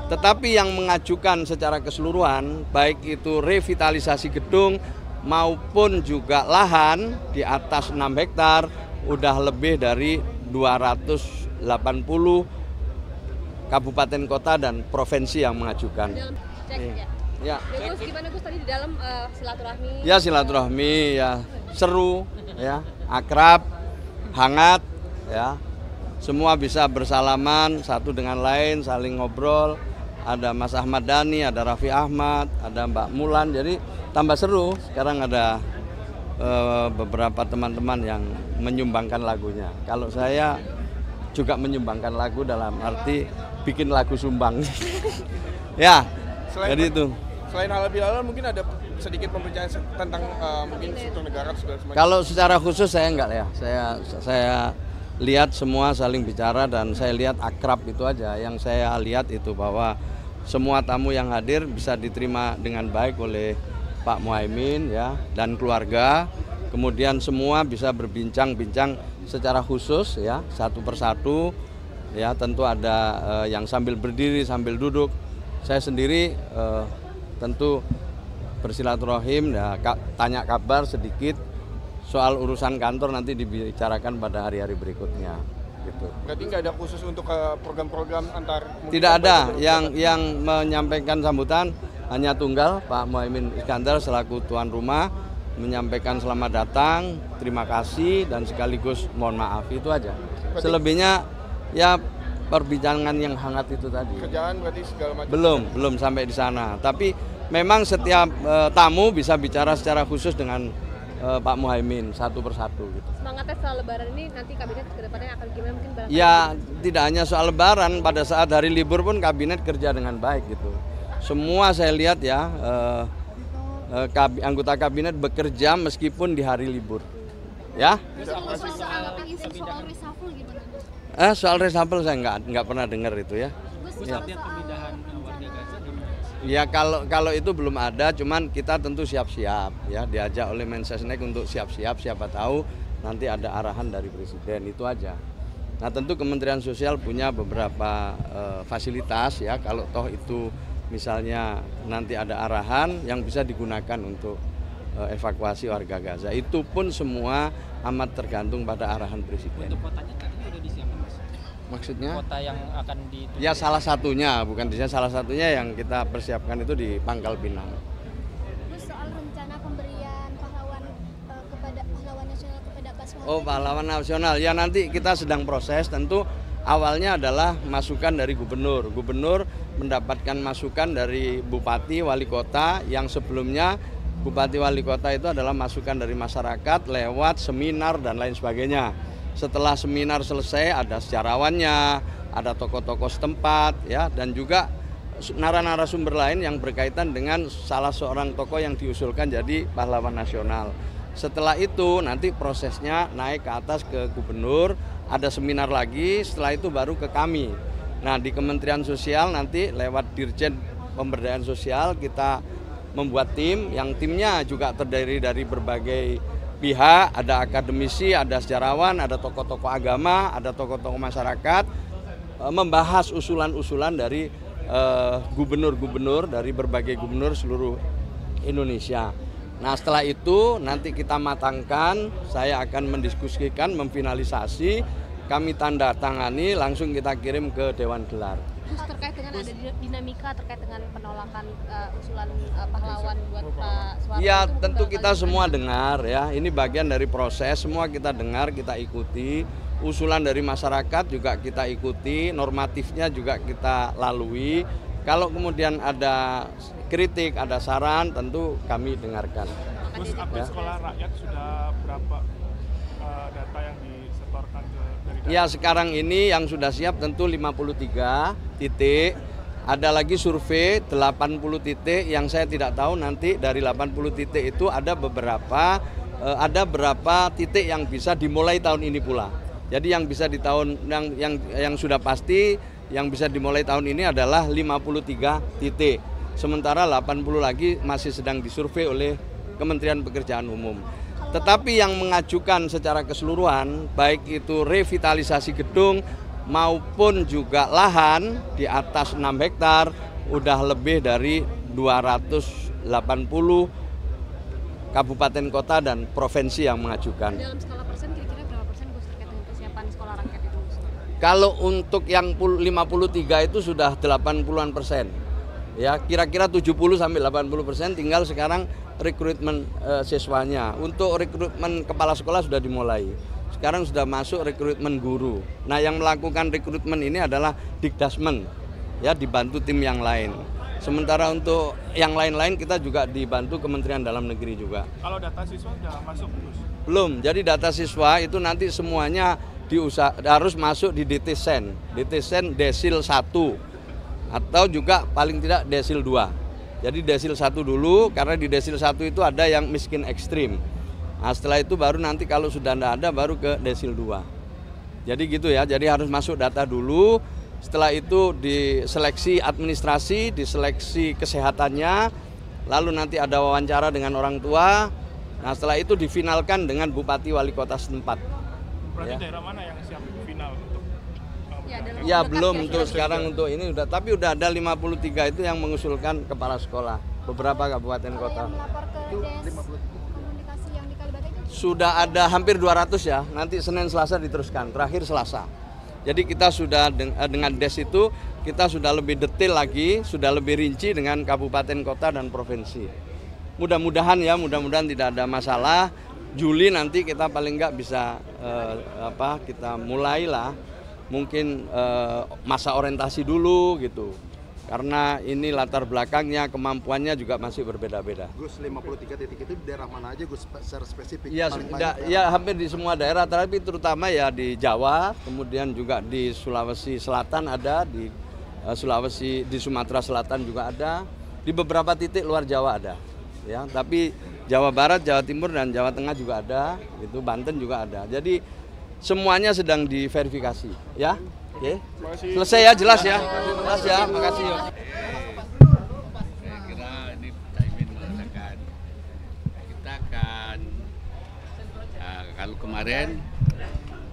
Tetapi yang mengajukan secara keseluruhan, baik itu revitalisasi gedung maupun juga lahan di atas 6 hektar, udah lebih dari 280 kabupaten kota dan provinsi yang mengajukan. Cek ya. Ya. Gus, gimana Gus tadi di dalam silaturahmi? Ya silaturahmi ya seru ya, akrab, hangat ya. Semua bisa bersalaman satu dengan lain, saling ngobrol. Ada Mas Ahmad Dhani, ada Raffi Ahmad, ada Mbak Mulan. Jadi tambah seru. Sekarang ada beberapa teman-teman yang menyumbangkan lagunya. Kalau saya juga menyumbangkan lagu dalam arti bikin lagu sumbang. Ya, jadi itu. Selain halal bihalal mungkin ada sedikit pembicaraan tentang mungkin struktur negara segala semacam. Kalau secara khusus saya enggak ya. Saya lihat semua saling bicara dan saya lihat akrab itu aja. Yang saya lihat itu bahwa semua tamu yang hadir bisa diterima dengan baik oleh Pak Muhaimin ya dan keluarga. Kemudian semua bisa berbincang-bincang secara khusus ya, satu persatu ya, tentu ada yang sambil berdiri sambil duduk. Saya sendiri tentu bersilaturahim ya, tanya kabar sedikit soal urusan kantor nanti dibicarakan pada hari-hari berikutnya gitu. Berarti nggak ada khusus untuk program-program antar? Tidak ada. Yang menyampaikan sambutan hanya tunggal, Pak Muhaimin Iskandar selaku tuan rumah menyampaikan selamat datang, terima kasih dan sekaligus mohon maaf, itu aja. Selebihnya ya perbincangan yang hangat itu tadi. Kerjaan berarti segala macam? Belum sampai di sana. Tapi memang setiap tamu bisa bicara secara khusus dengan Pak Muhaimin satu persatu gitu. Semangatnya soal lebaran ini nanti kabinet kedepannya akan gimana mungkin barangkali? Ya tidak hanya soal lebaran, pada saat hari libur pun kabinet kerja dengan baik gitu. Semua saya lihat ya anggota kabinet bekerja meskipun di hari libur. Ya. Soal reshuffle gimana? Soal reshuffle saya nggak pernah dengar itu ya. Ya. Ya kalau itu belum ada, cuman kita tentu siap-siap ya, diajak oleh Mensesnek untuk siap-siap, siapa tahu nanti ada arahan dari Presiden, itu aja. Nah tentu Kementerian Sosial punya beberapa fasilitas ya, kalau toh itu misalnya nanti ada arahan yang bisa digunakan untuk evakuasi warga Gaza. Itu pun semua amat tergantung pada arahan Presiden. Untuk kotanya katanya udah disiapkan, Mas? Maksudnya? Kota yang akan dituju. Ya salah satunya, bukan di sana, salah satunya yang kita persiapkan itu di Pangkal Pinang. Terus soal rencana pemberian pahlawan nasional kepada Pak Oh, pahlawan nasional. Ya nanti kita sedang proses, tentu awalnya adalah masukan dari gubernur. Gubernur mendapatkan masukan dari bupati, wali kota, yang sebelumnya bupati wali kota itu adalah masukan dari masyarakat lewat seminar dan lain sebagainya. Setelah seminar selesai ada sejarawannya, ada tokoh-tokoh setempat ya, dan juga narasumber lain yang berkaitan dengan salah seorang tokoh yang diusulkan jadi pahlawan nasional. Setelah itu nanti prosesnya naik ke atas ke gubernur, ada seminar lagi, setelah itu baru ke kami. Nah di Kementerian Sosial nanti lewat Dirjen Pemberdayaan Sosial kita membuat tim, yang timnya juga terdiri dari berbagai pihak, ada akademisi, ada sejarawan, ada tokoh-tokoh agama, ada tokoh-tokoh masyarakat, membahas usulan-usulan dari gubernur-gubernur dari berbagai gubernur seluruh Indonesia. Nah setelah itu nanti kita matangkan, saya akan mendiskusikan, memfinalisasi, kami tanda tangani, langsung kita kirim ke Dewan Gelar. Terus terkait dengan ada dinamika terkait dengan penolakan usulan pahlawan buat Pak Soeharto. Ya tentu kita semua dengar ya, ini bagian dari proses, semua kita dengar, kita ikuti. Usulan dari masyarakat juga kita ikuti, normatifnya juga kita lalui. Kalau kemudian ada kritik, ada saran, tentu kami dengarkan. Terus update sekolah rakyat sudah berapa data yang disetorkan dari data? Ya sekarang ini yang sudah siap tentu 53 titik, ada lagi survei 80 titik yang saya tidak tahu nanti dari 80 titik itu ada berapa titik yang bisa dimulai tahun ini pula. Jadi yang bisa di tahun yang sudah pasti yang bisa dimulai tahun ini adalah 53 titik. Sementara 80 lagi masih sedang disurvei oleh Kementerian Pekerjaan Umum. Tetapi yang mengajukan secara keseluruhan, baik itu revitalisasi gedung maupun juga lahan di atas 6 hektar udah lebih dari 280 kabupaten kota dan provinsi yang mengajukan. Dalam skala persen kira-kira berapa persen Gus terkait dengan kesiapan sekolah rakyat itu Gus? Kalau untuk yang 53 itu sudah 80-an%. Ya, kira-kira 70 sampai 80%, tinggal sekarang rekrutmen siswanya. Untuk rekrutmen kepala sekolah sudah dimulai. Sekarang sudah masuk rekrutmen guru. Nah, yang melakukan rekrutmen ini adalah Dikdasmen, ya, dibantu tim yang lain. Sementara untuk yang lain-lain kita juga dibantu Kementerian Dalam Negeri juga. Kalau data siswa sudah masuk, Gus? Belum, jadi data siswa itu nanti semuanya harus masuk di DTSen desil 1 atau juga paling tidak desil 2. Jadi desil 1 dulu, karena di desil 1 itu ada yang miskin ekstrim. Nah, setelah itu baru nanti kalau sudah tidak ada baru ke desil 2. Jadi gitu ya, jadi harus masuk data dulu. Setelah itu diseleksi administrasi, diseleksi kesehatannya, lalu nanti ada wawancara dengan orang tua. Nah, setelah itu difinalkan dengan bupati wali kota setempat. Berarti Ya. daerah mana yang siap final untuk Ya belum untuk sekarang untuk ini udah, tapi udah ada 53 itu yang mengusulkan kepala sekolah beberapa kabupaten kota. Yang melapor ke Des Komunikasi yang di Kalibata itu Sudah ada hampir 200 ya. Nanti Senin Selasa diteruskan, terakhir Selasa. Jadi kita sudah dengan DES itu kita sudah lebih detail lagi, sudah lebih rinci dengan kabupaten kota dan provinsi. Mudah-mudahan ya, mudah-mudahan tidak ada masalah. Juli nanti kita paling nggak bisa kita mulailah mungkin masa orientasi dulu gitu. Karena ini latar belakangnya, kemampuannya juga masih berbeda-beda. Gus, 53 titik itu di daerah mana aja Gus secara spesifik? Ya, ya hampir di semua daerah, tapi terutama ya di Jawa, kemudian juga di Sulawesi Selatan ada, di Sulawesi, di Sumatera Selatan juga ada, di beberapa titik luar Jawa ada. Ya, tapi Jawa Barat, Jawa Timur dan Jawa Tengah juga ada, gitu, Banten juga ada. Jadi semuanya sedang diverifikasi, ya. Oke. Selesai ya, jelas ya. Jelas ya, makasih. Saya kira ini Caimin mengatakan kita akan kalau kemarin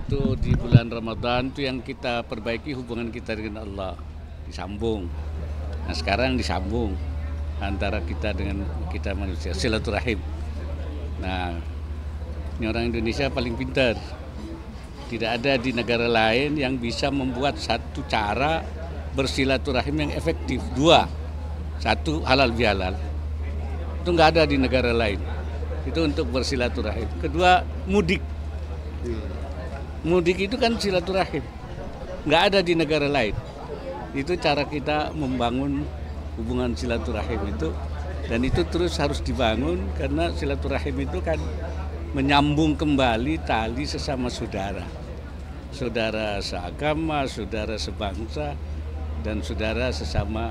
itu di bulan Ramadan itu yang kita perbaiki hubungan kita dengan Allah, disambung. Nah, sekarang disambung antara kita dengan kita manusia, silaturahim. Nah, ini orang Indonesia paling pintar. Tidak ada di negara lain yang bisa membuat satu cara bersilaturahim yang efektif. 2, 1 halal bihalal. Itu nggak ada di negara lain. Itu untuk bersilaturahim. 2, mudik. Mudik itu kan silaturahim. Nggak ada di negara lain. Itu cara kita membangun hubungan silaturahim itu. Dan itu terus harus dibangun karena silaturahim itu kan menyambung kembali tali sesama saudara. Saudara seagama, saudara sebangsa, dan saudara sesama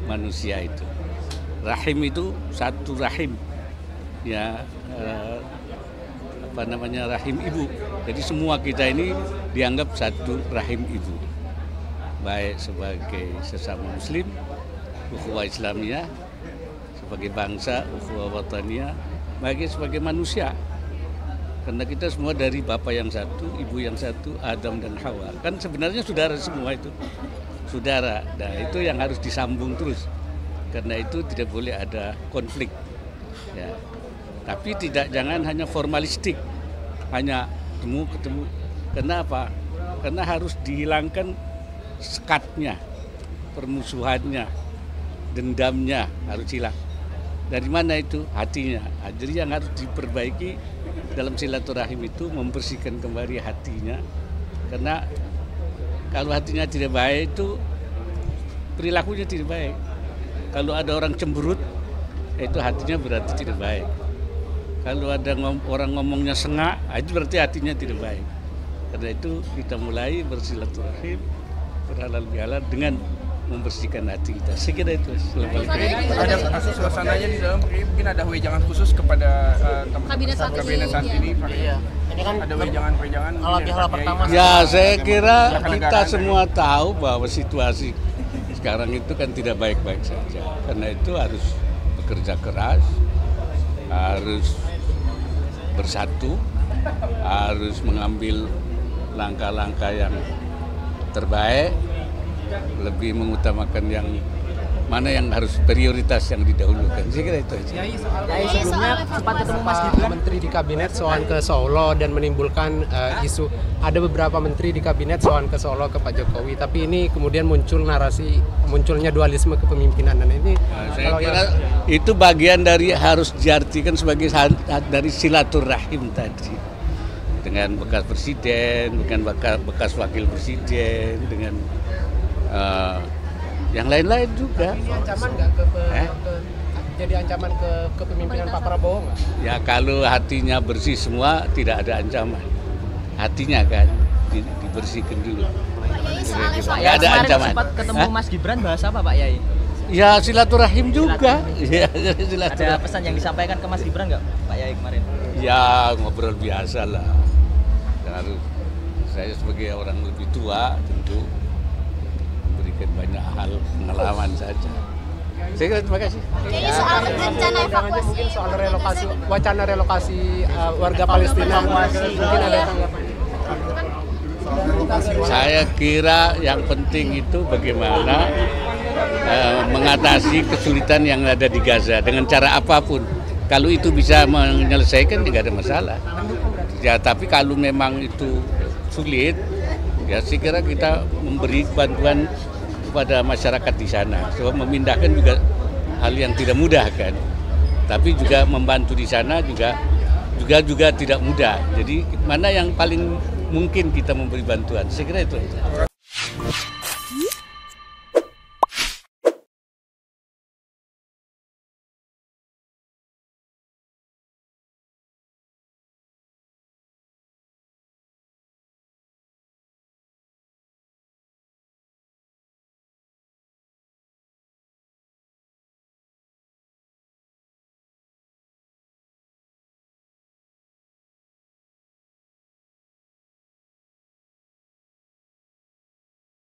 manusia itu. Rahim itu satu rahim. Ya, rahim ibu. Jadi semua kita ini dianggap satu rahim ibu. Baik sebagai sesama muslim, ukhuwah Islamiyah, sebagai bangsa, ukhuwah wataniyah, baik sebagai manusia. Karena kita semua dari bapak yang satu, ibu yang satu, Adam dan Hawa. Kan sebenarnya saudara semua itu. Saudara. Nah, itu yang harus disambung terus. Karena itu tidak boleh ada konflik. Ya. Tapi jangan hanya formalistik. Hanya ketemu. Kenapa? Karena harus dihilangkan sekatnya, permusuhannya, dendamnya harus hilang. Dari mana itu? Hatinya. Jadi yang harus diperbaiki dalam silaturahim itu membersihkan kembali hatinya. Karena kalau hatinya tidak baik itu perilakunya tidak baik. Kalau ada orang cemberut, itu hatinya berarti tidak baik. Kalau ada orang ngomongnya sengak, itu berarti hatinya tidak baik. Karena itu kita mulai bersilaturahim, berhalal bihalal dengan membersihkan hati kita. Saya kira itu. Ada suasananya di dalam, mungkin ada wejangan khusus kepada Kabinet saat ini. Iya. Ini kan Ada wejangan-wejangan. kalau bihala pertama Ya, saya kira kita semua tahu bahwa situasi sekarang itu kan tidak baik-baik saja. Karena itu harus bekerja keras, harus bersatu, harus mengambil langkah-langkah yang terbaik, lebih mengutamakan yang mana yang harus prioritas yang didahulukan. Saya kira itu aja. Yai, sebelumnya sempat ketemu Mas Gibran menteri di kabinet soal ke Solo dan menimbulkan isu ada beberapa menteri di kabinet soal ke Solo ke Pak Jokowi, tapi ini kemudian muncul narasi munculnya dualisme kepemimpinan, dan ini Saya kira itu bagian dari harus diartikan sebagai dari silaturahim tadi dengan bekas presiden, dengan bekas wakil presiden, dengan yang lain-lain juga. ini ancaman nggak jadi ancaman ke kepemimpinan Pak Prabowo nggak? Ya kalau hatinya bersih semua tidak ada ancaman. Hatinya kan dibersihkan dulu. Nggak ada ancaman. Sempat ketemu Mas Gibran bahas apa Pak Yai? Ya silaturahim juga. Ya, Ada silaturahim. pesan yang disampaikan ke Mas Gibran nggak Pak Yai kemarin? Ya ngobrol biasa lah. Dan saya sebagai orang lebih tua tentu memberikan banyak hal pengalaman saja. Saya kira terima kasih. Jadi soal rencana evakuasi Mungkin soal relokasi, wacana relokasi warga Palestina, mungkin ada tanggapan. Saya kira yang penting itu bagaimana mengatasi kesulitan yang ada di Gaza dengan cara apapun. Kalau itu bisa menyelesaikan tidak ada masalah. Ya tapi kalau memang itu sulit, ya saya kira kita memberi bantuan kepada masyarakat di sana. Sebab memindahkan juga hal yang tidak mudah kan. Tapi juga membantu di sana juga tidak mudah. Jadi mana yang paling mungkin kita memberi bantuan. Saya kira itu.